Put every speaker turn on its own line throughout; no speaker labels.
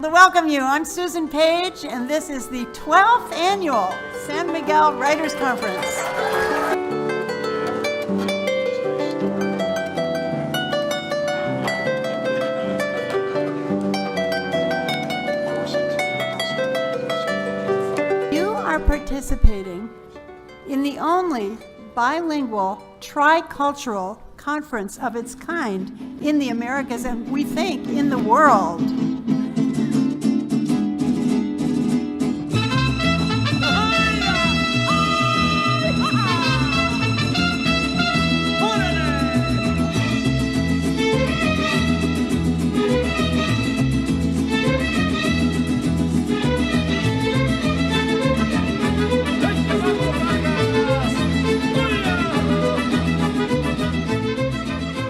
To welcome you, I'm Susan Page, and this is the 12th annual San Miguel Writers Conference. You are participating in the only bilingual, tricultural conference of its kind in the Americas, and we think in the world.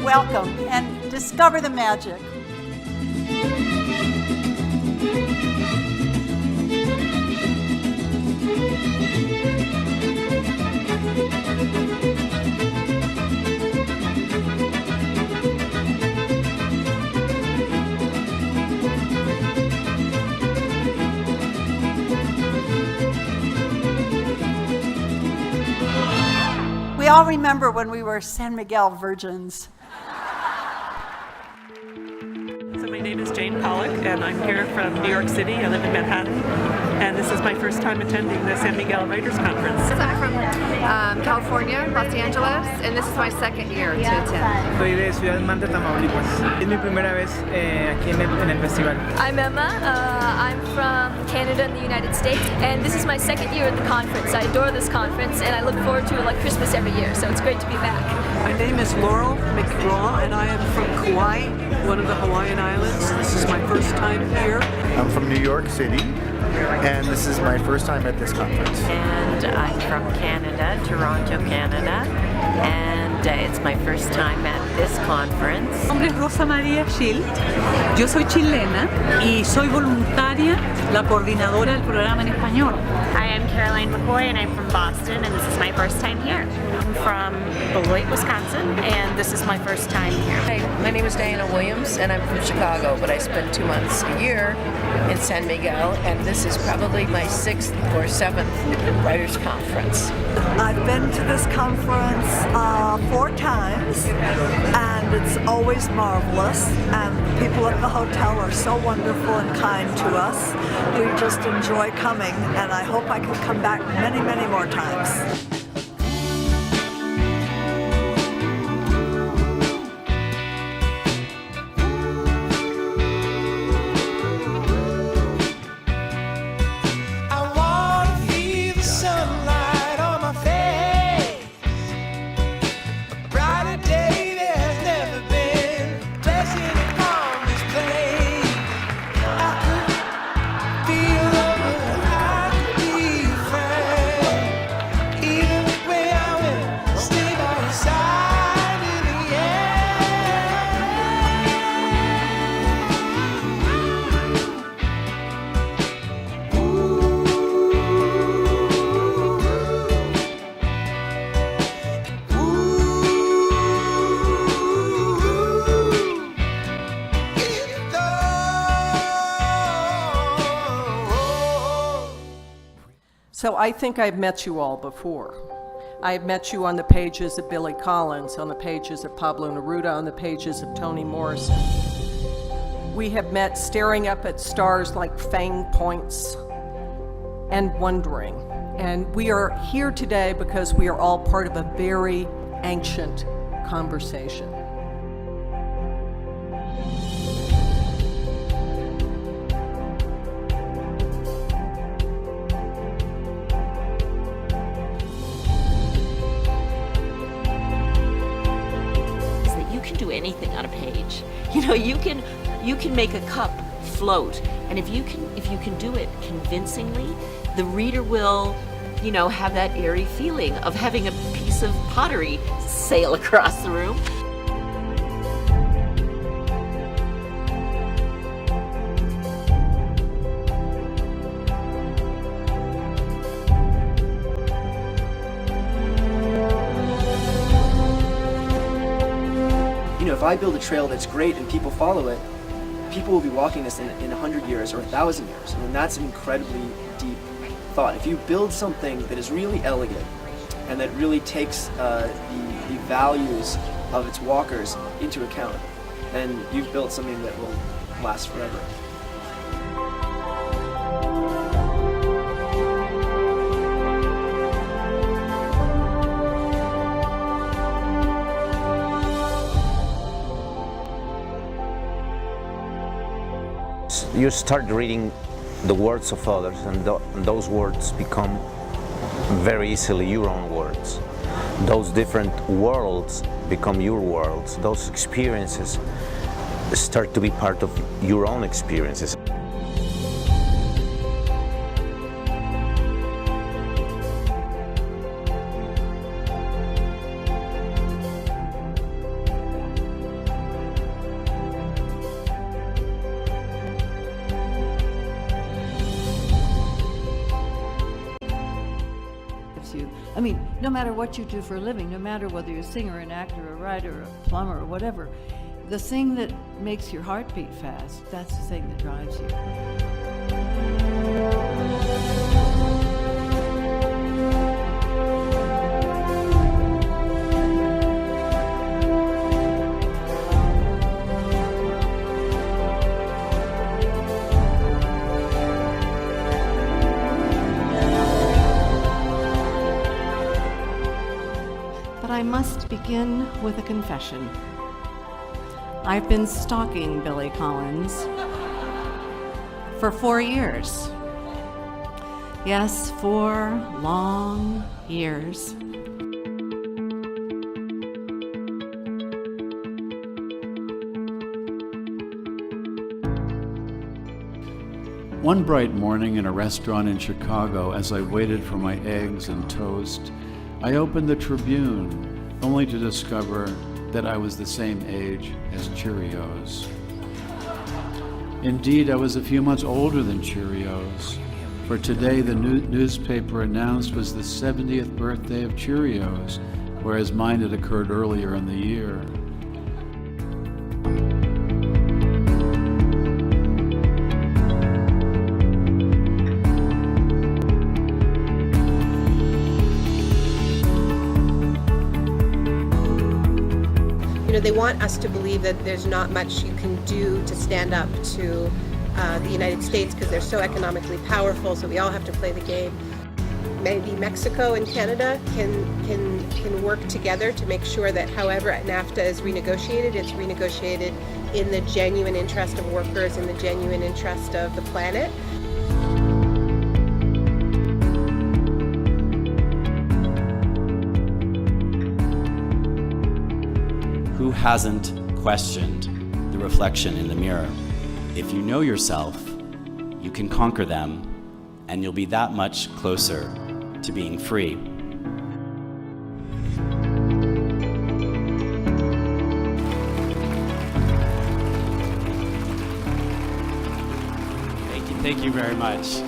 Welcome and discover the magic. We all remember when we were San Miguel virgins.
My name is Jane Pollock, and I'm here from New York City. I live in Manhattan, and this is my first time attending the San Miguel Writers Conference.
I'm from California, Los Angeles, and this is my second year to attend.
Soy de Ciudad Mante, Tamaulipas. Es mi primera vez aquí en el festival.
I'm Emma. I'm from Canada and the United States, and this is my second year at the conference. I adore this conference, and I look forward to it like Christmas every year, so it's great to be back.
My name is Laurel McGraw, and I am from Kauai, one of the Hawaiian Islands. This is my first time here.
I'm from New York City, and this is my first time at this conference.
And I'm from Canada, Toronto, Canada, and it's my first time at this conference.
Mi nombre es Rosa María Schild, yo soy chilena y soy voluntaria, la coordinadora del programa en español.
Hi, I'm Caroline McCoy, and I'm from Boston, and this is my first time here. I'm from Beloit, Wisconsin, and this is my first time here.
Hi, my name is Diana Williams, and I'm from Chicago, but I spend 2 months a year in San Miguel, and this is probably my 6th or 7th Writers' Conference.
I've been to this conference 4 times, and it's always marvelous, and people at the hotel are so wonderful and kind to us. We just enjoy coming, and I hope I can come back many, many more times.
So I think I've met you all before. I've met you on the pages of Billy Collins, on the pages of Pablo Neruda, on the pages of Toni Morrison. We have met staring up at stars like fang points and wondering. And we are here today because we are all part of a very ancient conversation.
Do anything on a page. You know, you can make a cup float, and if you can do it convincingly, the reader will, you know, have that airy feeling of having a piece of pottery sail across the room.
If I build a trail that's great and people follow it, people will be walking this in 100 years or 1,000 years. I mean, that's an incredibly deep thought. If you build something that is really elegant and that really takes the values of its walkers into account, then you've built something that will last forever.
You start reading the words of others, and those words become very easily your own words. Those different worlds become your worlds. Those experiences start to be part of your own experiences.
I mean, no matter what you do for a living, no matter whether you're a singer, an actor, a writer, a plumber, or whatever, the thing that makes your heart beat fast, that's the thing that drives you.
But I must begin with a confession. I've been stalking Billy Collins for 4 years. Yes, 4 long years.
One bright morning in a restaurant in Chicago, as I waited for my eggs and toast, I opened the Tribune, only to discover that I was the same age as Cheerios. Indeed, I was a few months older than Cheerios, for today the newspaper announced was the 70th birthday of Cheerios, whereas mine had occurred earlier in the year.
They want us to believe that there's not much you can do to stand up to the United States because they're so economically powerful, so we all have to play the game. Maybe Mexico and Canada can work together to make sure that however NAFTA is renegotiated, it's renegotiated in the genuine interest of workers, in the genuine interest of the planet.
Who hasn't questioned the reflection in the mirror? If you know yourself, you can conquer them, and you'll be that much closer to being free. Thank you very much.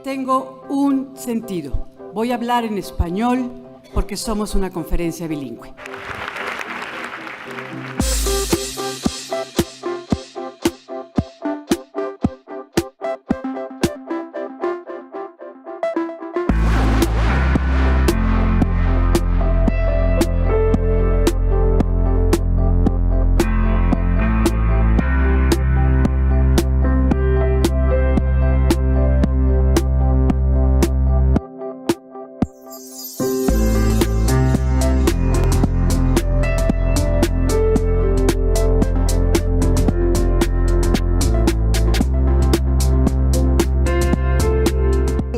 Tengo un sentido. Voy a hablar en español porque somos una conferencia bilingüe.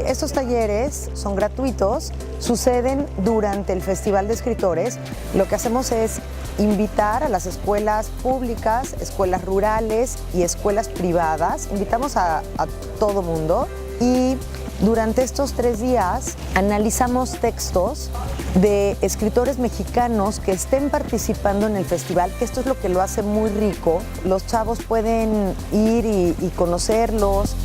Estos talleres son gratuitos, suceden durante el Festival de Escritores. Lo que hacemos es invitar a las escuelas públicas, escuelas rurales y escuelas privadas. Invitamos a todo mundo y durante estos 3 días analizamos textos de escritores mexicanos que estén participando en el festival, que esto es lo que lo hace muy rico. Los chavos pueden ir y conocerlos.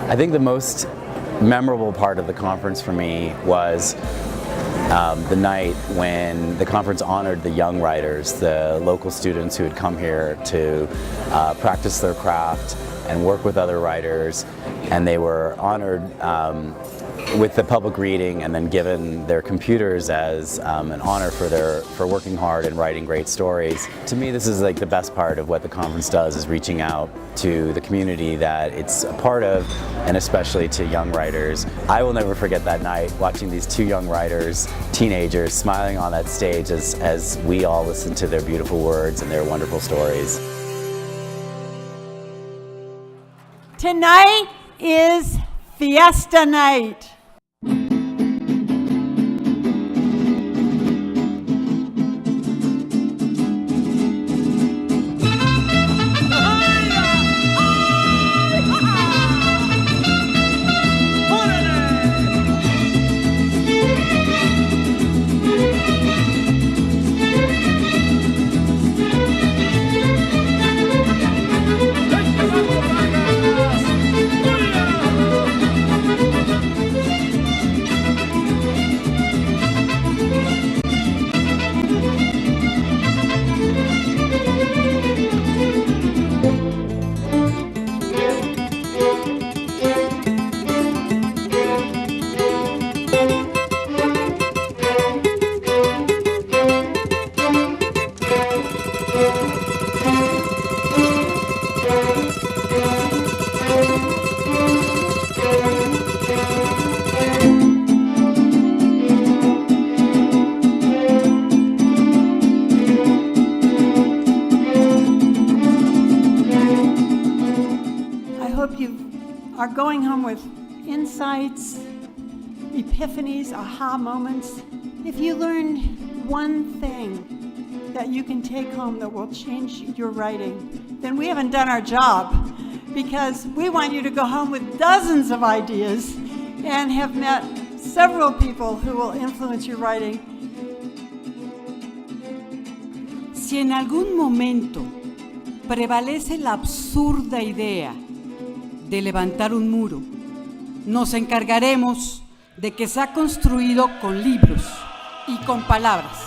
I think the most memorable part of the conference for me was the night when the conference honored the young writers, the local students who had come here to practice their craft and work with other writers, and they were honored with the public reading and then given their computers as an honor for working hard and writing great stories. To me, this is like the best part of what the conference does, is reaching out to the community that it's a part of, and especially to young writers. I will never forget that night, watching these 2 young writers, teenagers, smiling on that stage as we all listened to their beautiful words and their wonderful stories.
Tonight is Fiesta Night. Are going home with insights, epiphanies, aha moments. If you learned one thing that you can take home that will change your writing, then we haven't done our job, because we want you to go home with dozens of ideas and have met several people who will influence your writing.
Si en algún momento prevalece la absurda idea de levantar un muro, nos encargaremos de que sea construido con libros y con palabras.